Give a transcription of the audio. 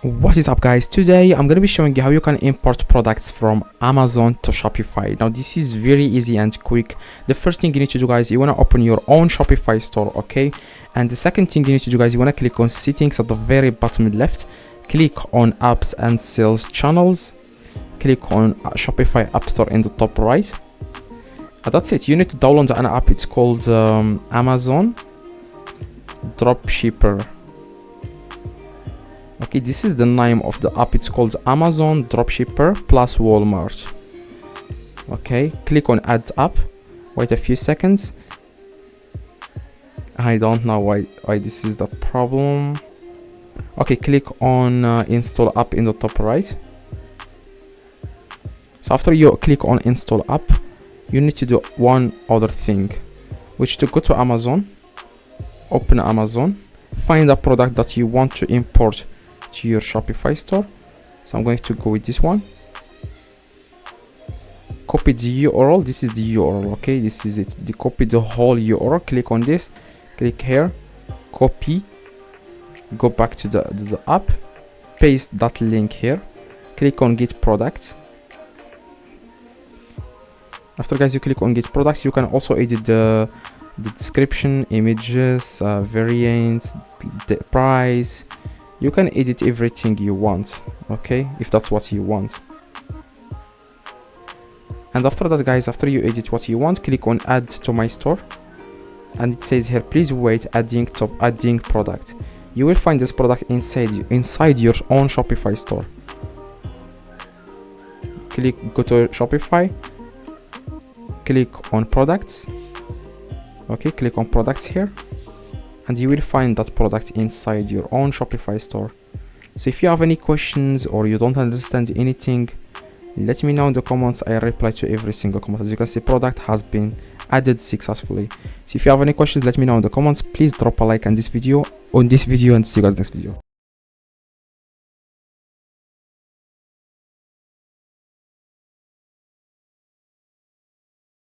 What is up, guys? Today I'm going to be showing you how you can import products from Amazon to Shopify. Now this is very easy and quick. The first thing you need to do, guys, you want to open your own Shopify store, okay? And the second thing you need to do, guys, you want to click on settings at the very bottom left, click on apps and sales channels, click on Shopify App Store in the top right. That's it. You need to download an app. It's called Amazon Dropshipper. Okay, this is the name of the app. It's called Amazon Dropshipper plus Walmart. Okay, click on add app, wait a few seconds. I don't know why this is the problem. Okay, click on install app in the top right. So after you click on install app, you need to do one other thing, which to go to Amazon, open Amazon, find a product that you want to import to your Shopify store. So I'm going to go with this one, copy the URL. This is the URL, okay? This is it. Copy the whole URL, click on this, click here, copy, go back to the app, paste that link here, click on get product. After, guys, you click on get product, you can also edit the description, images, variants, the price. You can edit everything you want, okay, if that's what you want. And after that, guys, after you edit what you want, click on add to my store, and it says here, please wait, adding product. You will find this product inside your own Shopify store. Go to Shopify, click on products. Okay, click on products here, and you will find that product inside your own Shopify store. So if you have any questions or you don't understand anything, let me know in the comments. I reply to every single comment. As you can see, product has been added successfully. So if you have any questions, let me know in the comments. Please drop a like on this video and see you guys next video.